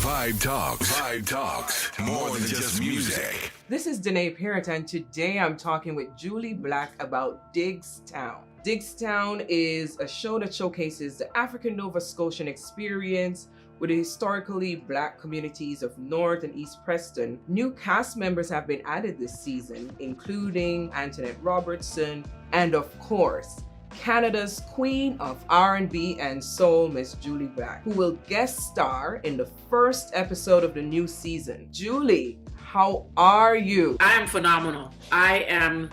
Vibe Talks. Vibe Talks. More than just music. This is Danae Parrott, and today I'm talking with Jully Black about DiggsTown. DiggsTown is a show that showcases the African Nova Scotian experience with the historically Black communities of North and East Preston. New cast members have been added this season, including Antoinette Robertson and, of course, Canada's Queen of R&B and Soul, Miss Jully Black, who will guest star in the first episode of the new season. Jully, how are you? I am phenomenal. I am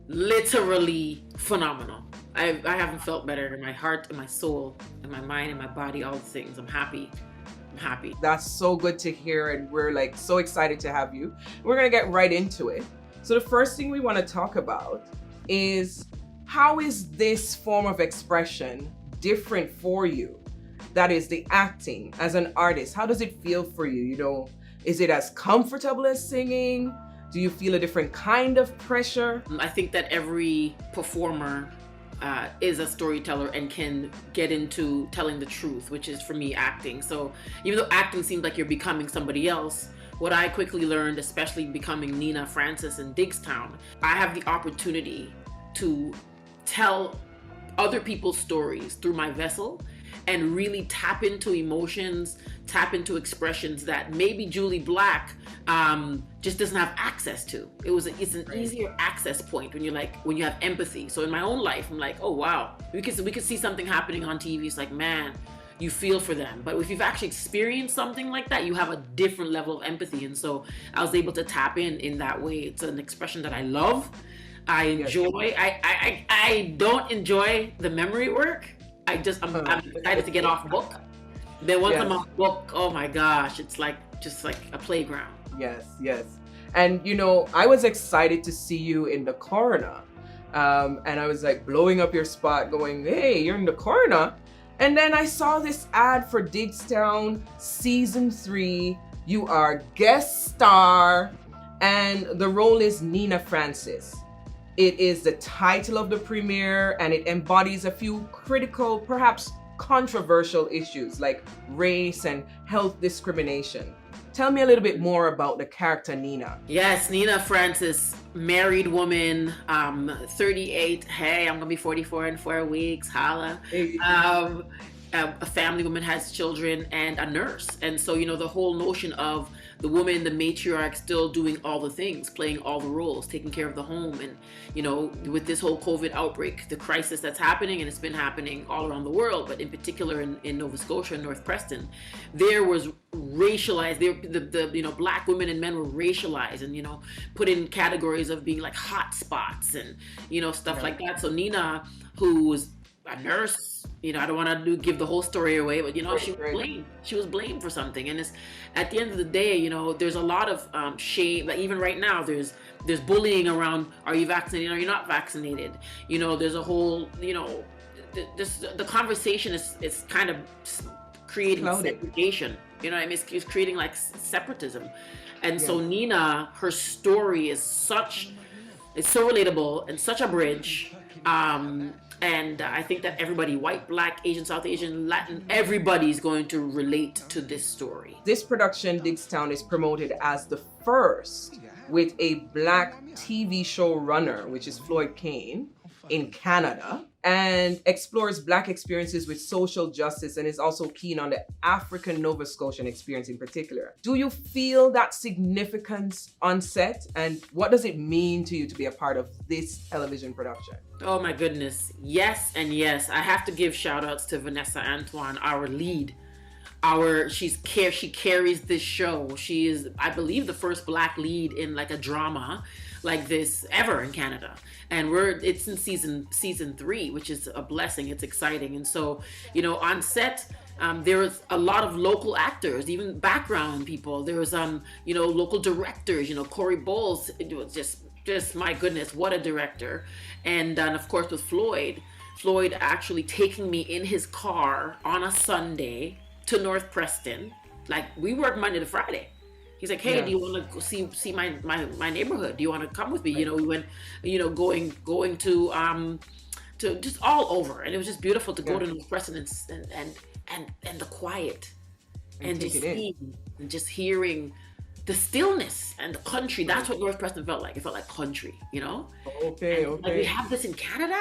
literally phenomenal. I haven't felt better in my heart, in my soul, in my mind, in my body, all the things. I'm happy. That's so good to hear, and we're so excited to have you. We're gonna get right into it. So the first thing we want to talk about is, how is this form of expression different for you? That is the acting as an artist. How does it feel for you? Is it as comfortable as singing? Do you feel a different kind of pressure? I think that every performer is a storyteller and can get into telling the truth, which is, for me, acting. So even though acting seems like you're becoming somebody else, what I quickly learned, especially becoming Nina Francis in DiggsTown, I have the opportunity to tell other people's stories through my vessel and really tap into emotions, tap into expressions that maybe Jully Black just doesn't have access to. It's an easier access point when you have empathy. So in my own life, I'm like, oh wow, we could see something happening on TV. It's like, man, you feel for them. But if you've actually experienced something like that, you have a different level of empathy. And so I was able to tap in that way. It's an expression that I love. I enjoy. I don't enjoy the memory work. I'm excited to get off book. Then once I'm off book, oh my gosh, it's just like a playground. Yes. And I was excited to see you in the coroner. And I was blowing up your spot, going, hey, you're in the coroner. And then I saw this ad for DiggsTown Season 3. You are guest star, and the role is Nina Francis. It is the title of the premiere, and it embodies a few critical, perhaps controversial issues like race and health discrimination. Tell me a little bit more about the character Nina. Yes, Nina Francis, married woman, 38. Hey, I'm gonna be 44 in 4 weeks. Holla. A family woman, has children, and a nurse. And so, the whole notion of the woman, the matriarch, still doing all the things, playing all the roles, taking care of the home. And, with this whole COVID outbreak, the crisis that's happening, and it's been happening all around the world, but in particular in Nova Scotia and North Preston, there was racialized, the Black women and men were racialized and, put in categories of being like hot spots and, stuff like that. So Nina, who was a nurse, I don't want to give the whole story away, but she was blamed for something. And it's, at the end of the day, there's a lot of shame. Like even right now, there's bullying around, are you vaccinated, are you not vaccinated? There's a whole, the conversation is kind of creating segregation. It's creating separatism. And so Nina, her story is so relatable and such a bridge. And I think that everybody, white, Black, Asian, South Asian, Latin, everybody's going to relate to this story. This production, DiggsTown, is promoted as the first with a Black TV show runner, which is Floyd Kane, in Canada, and explores Black experiences with social justice, and is also keen on the African Nova Scotian experience in particular. Do you feel that significance on set, and what does it mean to you to be a part of this television production? Oh my goodness, yes and yes. I have to give shout outs to Vanessa Antoine, our lead. She carries this show. She is, I believe, the first Black lead in a drama like this ever in Canada. And it's in season 3, which is a blessing. It's exciting. And so, on set, there was a lot of local actors, even background people. There was, local directors, Corey Bowles. It was just my goodness, what a director. And of course with Floyd actually taking me in his car on a Sunday to North Preston. We work Monday to Friday. He's like, hey, do you want to see my neighborhood? Do you want to come with me? We went, going to just all over, and it was just beautiful to go to North Preston and the quiet. And take it in. And just hearing the stillness and the country. That's what North Preston felt like. It felt like country, you know? Okay. Like, we have this in Canada?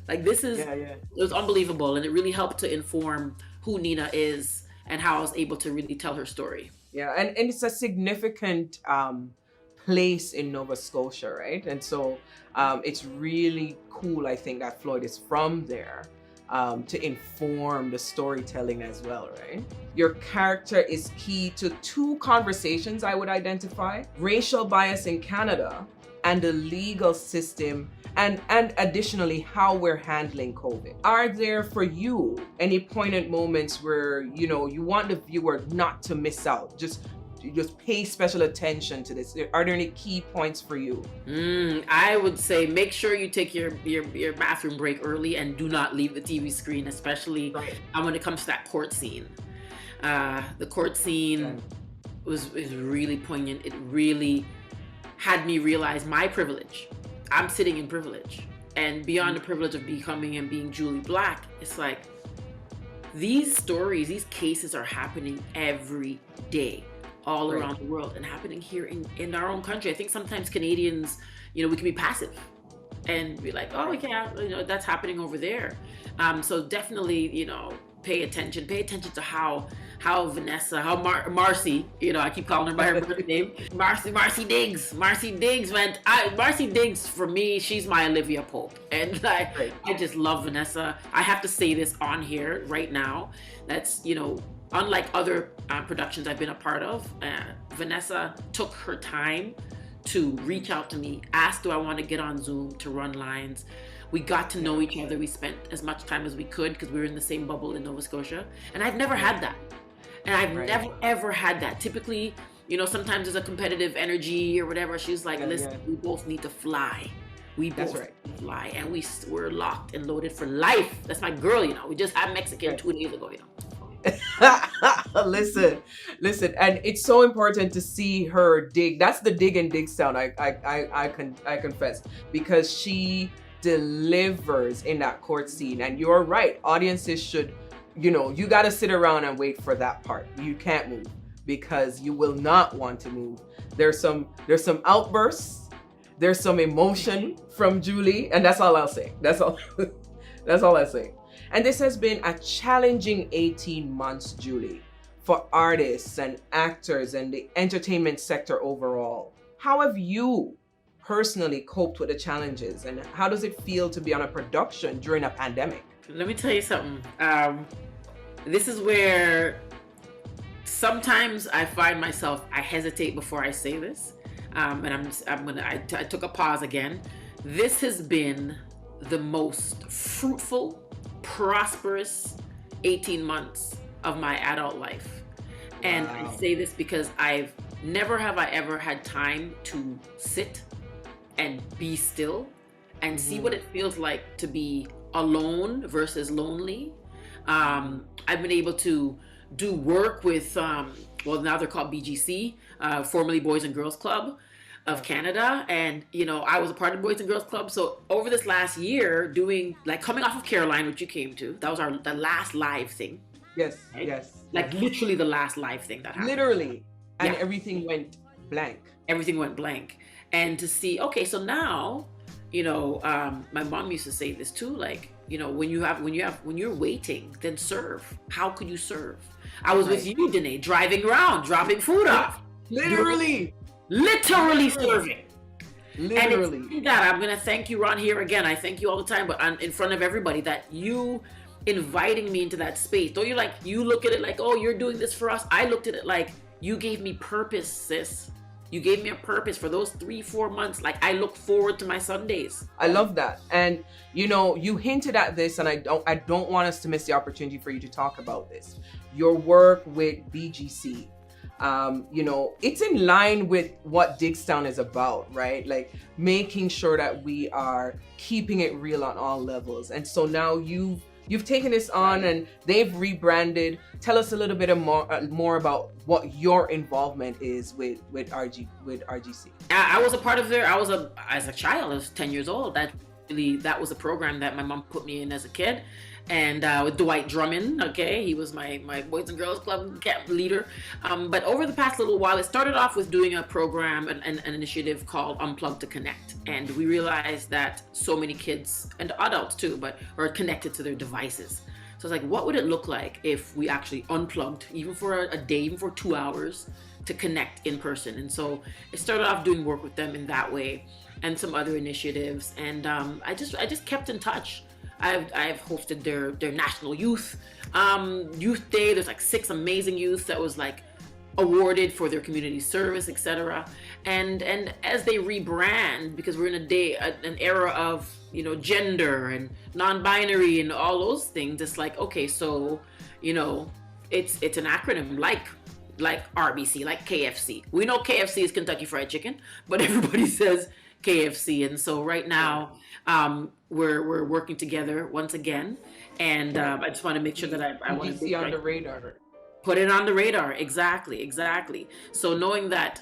Like, this is, it was unbelievable. And it really helped to inform who Nina is and how I was able to really tell her story. Yeah, and it's a significant place in Nova Scotia, right? And so it's really cool, I think, that Floyd is from there. To inform the storytelling as well, right? Your character is key to two conversations I would identify: racial bias in Canada and the legal system, and additionally how we're handling COVID. Are there for you any poignant moments where you want the viewer not to miss out? Just pay special attention to this. Are there any key points for you? I would say make sure you take your bathroom break early and do not leave the TV screen, especially when it comes to that court scene. The court scene is really poignant. It really had me realize my privilege. I'm sitting in privilege, and beyond the privilege of becoming and being Jully Black, it's like these stories, these cases are happening every day, all around the world, and happening here in our own country. I think sometimes Canadians, we can be passive and be like, oh yeah, that's happening over there. So definitely, pay attention to how Vanessa, how Marcy, I keep calling her by her birth name, Marcy Diggs, man. Marcy Diggs, for me, she's my Olivia Pope, and I just love Vanessa. I have to say this on here right now. That's, unlike other productions I've been a part of, Vanessa took her time to reach out to me, ask, do I want to get on Zoom to run lines? We got to know each other. We spent as much time as we could because we were in the same bubble in Nova Scotia. And I've never had that. And I've never, ever had that. Typically, sometimes there's a competitive energy or whatever. She's like, listen, we both need to fly. We both need to fly. And we're locked and loaded for life. That's my girl, We just had Mexican 2 days ago, Listen, and it's so important to see her dig. That's the dig in Diggstown, I confess, because she delivers in that court scene. And you're right, audiences should, you got to sit around and wait for that part. You can't move because you will not want to move. There's some outbursts, there's some emotion from Jully, and that's all I'll say. That's all I'll say. And this has been a challenging 18 months, Jully, for artists and actors and the entertainment sector overall. How have you personally coped with the challenges, and how does it feel to be on a production during a pandemic? Let me tell you something. This is where sometimes I find myself, I hesitate before I say this, and I took a pause again. This has been the most fruitful, prosperous 18 months of my adult life. And I say this because never have I ever had time to sit and be still and see what it feels like to be alone versus lonely. I've been able to do work with, now they're called BGC, formerly Boys and Girls Club of Canada. And, I was a part of Boys and Girls Club. So over this last year coming off of Caroline, which you came to, that was the last live thing. Yes, right? yes. Like literally the last live thing that happened. Literally. And everything went blank. Everything went blank. And to see, okay, so now, my mom used to say this too, like, when you're waiting, then serve. How could you serve? I was with you, Danae, driving around, dropping food off. Literally serving. Literally. And that I'm gonna thank you, Ron, here again. I thank you all the time, but in front of everybody, that you inviting me into that space. Don't you look at it like, oh, you're doing this for us. I looked at it like, you gave me purpose, sis. You gave me a purpose for those 3-4 months. Like, I look forward to my Sundays. I love that. And you hinted at this, and I don't want us to miss the opportunity for you to talk about this. Your work with BGC. It's in line with what Diggstown is about, right? Like making sure that we are keeping it real on all levels. And so now you've taken this on, and they've rebranded. Tell us a little bit more about what your involvement is with RGC. I was a part of as a child. I was 10 years old. actually, that was a program that my mom put me in as a kid. And with Dwight Drummond, okay, he was my Boys and Girls Club camp leader. But over the past little while, it started off with doing a program, an initiative called Unplug to Connect. And we realized that so many kids, and adults too, but are connected to their devices. So it's like, what would it look like if we actually unplugged, even for a day, even for 2 hours, to connect in person? And so I started off doing work with them in that way, and some other initiatives. And I just kept in touch. I've hosted their National Youth Day. There's like 6 amazing youth that was like awarded for their community service, etc. And as they rebrand, because we're in an era of, you know, gender and non-binary and all those things, it's like, okay, so, you know, it's an acronym like RBC, like KFC. We know KFC is Kentucky Fried Chicken, but everybody says KFC. And so right now, we're working together once again, and I just want to make sure that I want to be on the radar. Put it on the radar. Exactly. So knowing that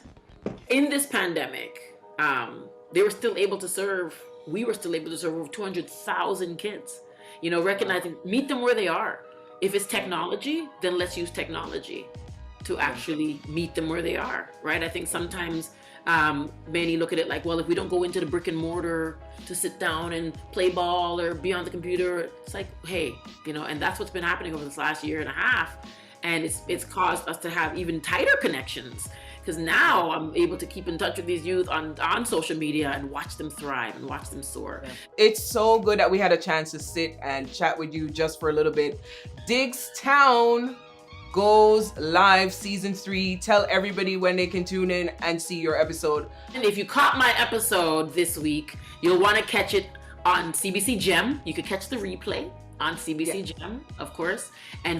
in this pandemic, we were still able to serve over 200,000 kids. You know, recognizing, meet them where they are. If it's technology, then let's use technology to actually meet them where they are, right? I think sometimes many look at it like, well, if we don't go into the brick and mortar to sit down and play ball or be on the computer, it's like, hey, you know, and that's what's been happening over this last year and a half. And it's caused us to have even tighter connections, because now I'm able to keep in touch with these youth on social media and watch them thrive and watch them soar. It's so good that we had a chance to sit and chat with you just for a little bit. DiggsTown goes live season 3. Tell everybody when they can tune in and see your episode. And if you caught my episode this week, you'll want to catch it on CBC Gem. You could catch the replay on CBC Gem, of course.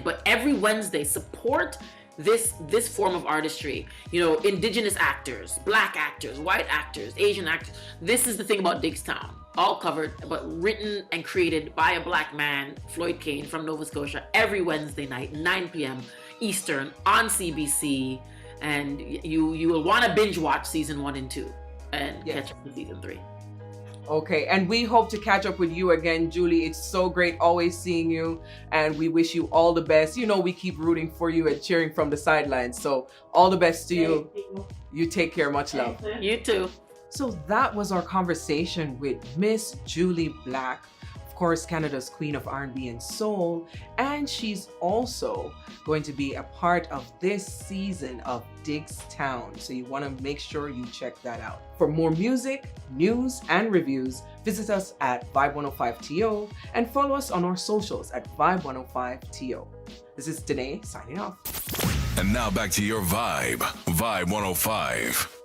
But every Wednesday, support this form of artistry. You know, indigenous actors, black actors, white actors, Asian actors. This is the thing about DiggsTown. All covered, but written and created by a black man, Floyd Kane from Nova Scotia, every Wednesday night, 9 p.m. Eastern on CBC. And you will want to binge watch season 1 and 2 and catch up with season 3. Okay, and we hope to catch up with you again, Jully. It's so great always seeing you, and we wish you all the best. You know, we keep rooting for you and cheering from the sidelines. So all the best to you. You take care. Much love. You too. So that was our conversation with Miss Jully Black, of course, Canada's Queen of R&B and Soul, and she's also going to be a part of this season of DiggsTown. So you want to make sure you check that out. For more music, news, and reviews, visit us at Vibe105TO and follow us on our socials at Vibe105TO. This is Danae signing off. And now back to your vibe, Vibe 105.